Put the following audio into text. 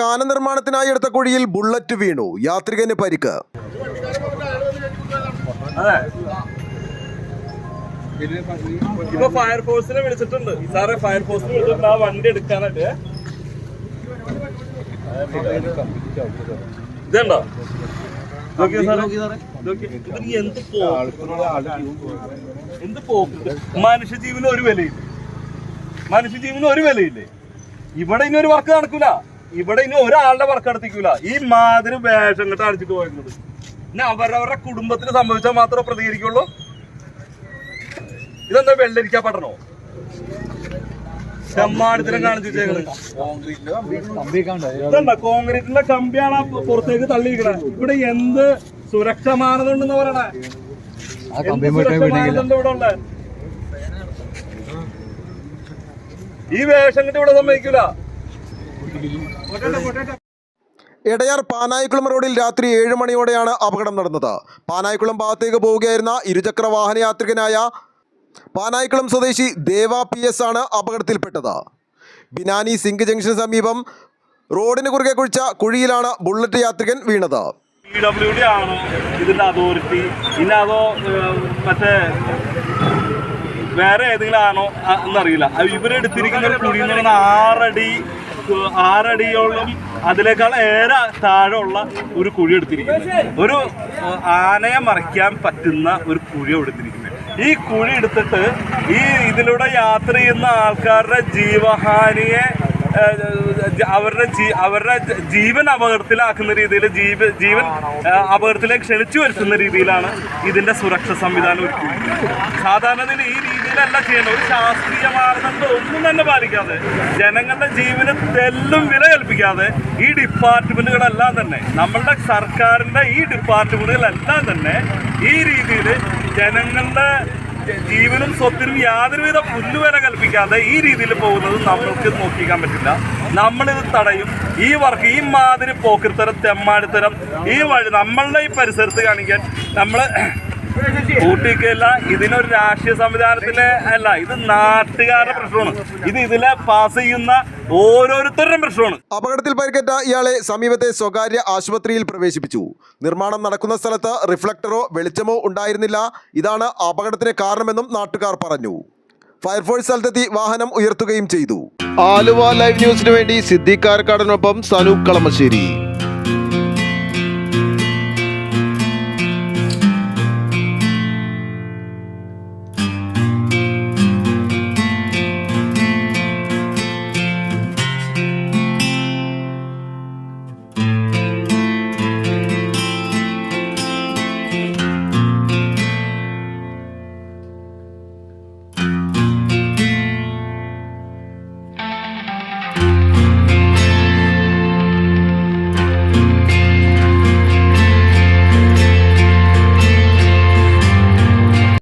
കാന നിർമ്മാണത്തിനായി എടുത്ത കുഴിയിൽ ബുള്ളറ്റ് വീണു. യാത്രികന് പരിക്ക്. ഇപ്പൊ ഫയർഫോഴ്സിനെ വിളിച്ചിട്ടുണ്ട് സാറേ. ഫയർഫോഴ്സിനെ വിളിച്ചിട്ടുണ്ട് ആ വണ്ടി എടുക്കാനായിട്ട്. ഇതുണ്ടോ? എന്ത് പോക്ക്. മനുഷ്യജീവന് ഒരു വിലയില്ല. മനുഷ്യജീവന് ഒരു വിലയില്ലേ? ഇവിടെ ഇനി ഒരു വർക്ക് നടക്കൂല. ഇവിടെ ഇനി ഒരാളുടെ വർക്ക് നടത്തിക്കൂല. ഈ മാതിരി വേഷം കെട്ട് അടിച്ചിട്ട് പോയിരുന്നത് ഇനി അവരവരുടെ കുടുംബത്തിന് സംഭവിച്ചാൽ മാത്രമേ പ്രതികരിക്കുള്ളൂ. ഇതെന്താ വെള്ളരിക്കാ പട്ടണോ? ചെമ്മാടത്തിലും കാണിച്ചു വെച്ചേക്കുന്നത് ഇതെന്താ? കോൺക്രീറ്റിന്റെ കമ്പിയാണ് പുറത്തേക്ക് തള്ളിയിരിക്കണേ. ഇവിടെ എന്ത് സുരക്ഷാ മാനദണ്ഡെന്ന് പറയണേ? മാനദണ്ഡം ഇവിടെ ഉള്ള ഈ വേഷം കെട്ട് ഇവിടെ സമ്മതിക്കൂല. എടയാർ പാനായിക്കുളം റോഡിൽ രാത്രി 7 മണിയോടെയാണ് അപകടം നടന്നത്. പാനായിക്കുളം ഭാഗത്തേക്ക് പോവുകയായിരുന്ന ഇരുചക്ര വാഹന യാത്രികനായ പാനായിക്കുളം സ്വദേശി ദേവ PS ആണ് അപകടത്തിൽപ്പെട്ടത്. ബിനാനി സിങ്ക് ജംഗ്ഷന് സമീപം റോഡിന് കുറുകെ കുഴിച്ച കുഴിയിലാണ് ബുള്ളറ്റ് യാത്രികൻ വീണത്. PWD ആണോ ഇതിന്റെ അതോറിറ്റി? ഇനി അതോ മറ്റേ വേറെ ഏതെങ്കിലും ആണോ എന്നറിയില്ല. ഇവരെടുത്തിരിക്കുന്ന ഒരു കുഴി എന്ന് പറഞ്ഞാൽ 6 അടിയോളം അതിനേക്കാൾ ഏറെ താഴെയുള്ള ഒരു കുഴി എടുത്തിരിക്കുന്നത്. ഒരു ആനയെ മറിക്കാൻ പറ്റുന്ന ഒരു കുഴി എടുത്തിരിക്കുന്നത്. ഈ കുഴി എടുത്തിട്ട് ഇതിലൂടെ യാത്ര ചെയ്യുന്ന ആൾക്കാരുടെ ജീവഹാനിയെ അവരുടെ ജീവൻ അപകടത്തിലാക്കുന്ന രീതിയിൽ ജീവൻ അപകടത്തിലേക്ക് ക്ഷണിച്ചു വരുത്തുന്ന രീതിയിലാണ് ഇതിന്റെ സുരക്ഷാ സംവിധാനം ഒരുക്കിയിരിക്കുന്നത്. സാധാരണ ഈ രീതിയിലല്ല ചെയ്യുന്നത്. ഒരു ശാസ്ത്രീയ മാനദണ്ഡം ഒന്നും തന്നെ പാലിക്കാതെ ജനങ്ങളുടെ ജീവന് തെല്ലും വില കൽപ്പിക്കാതെ ഈ ഡിപ്പാർട്ട്മെന്റുകളെല്ലാം തന്നെ, നമ്മളുടെ സർക്കാരിന്റെ ഈ ഡിപ്പാർട്ട്മെന്റുകളെല്ലാം തന്നെ ഈ രീതിയിൽ ജനങ്ങളുടെ ജീവനും സ്വത്തിനും യാതൊരുവിധ പുല്ലുവില കൽപ്പിക്കാതെ ഈ രീതിയിൽ പോകുന്നത് നമ്മൾക്ക് നോക്കിക്കാൻ പറ്റില്ല. നമ്മളിത് തടയും. ഈ വർക്ക്, ഈ മാതിരി പോക്കിത്തരം, തെമ്മാടിത്തരം ഈ വഴി നമ്മളുടെ ഈ പരിസരത്ത് കാണിക്കാൻ നമ്മൾ കൂട്ടിക്കല്ല. ഇതിനൊരു രാഷ്ട്രീയ സംവിധാനത്തിലെ അല്ല, ഇത് നാട്ടുകാരുടെ പ്രശ്നമാണ്. ഇതിലെ പാസ് ചെയ്യുന്ന ഓരോരുത്തരുടെയും പ്രശ്നമാണ്. അപകടത്തിൽ പരിക്കേറ്റ ഇയാളെ സമീപത്തെ സ്വകാര്യ ആശുപത്രിയിൽ പ്രവേശിപ്പിച്ചു. നിർമ്മാണം നടക്കുന്ന സ്ഥലത്ത് റിഫ്ലക്ടറോ വെളിച്ചമോ ഉണ്ടായിരുന്നില്ല. ഇതാണ് അപകടത്തിന് കാരണമെന്നും നാട്ടുകാർ പറഞ്ഞു. ഫയർഫോഴ്സ് സ്ഥലത്തെത്തി വാഹനം ഉയർത്തുകയും ചെയ്തു. ആലുവ ലൈവ് ന്യൂസിനു വേണ്ടി സിദ്ദീഖ് കാരക്കാടിനൊപ്പം സനൂപ് കളമശ്ശേരി.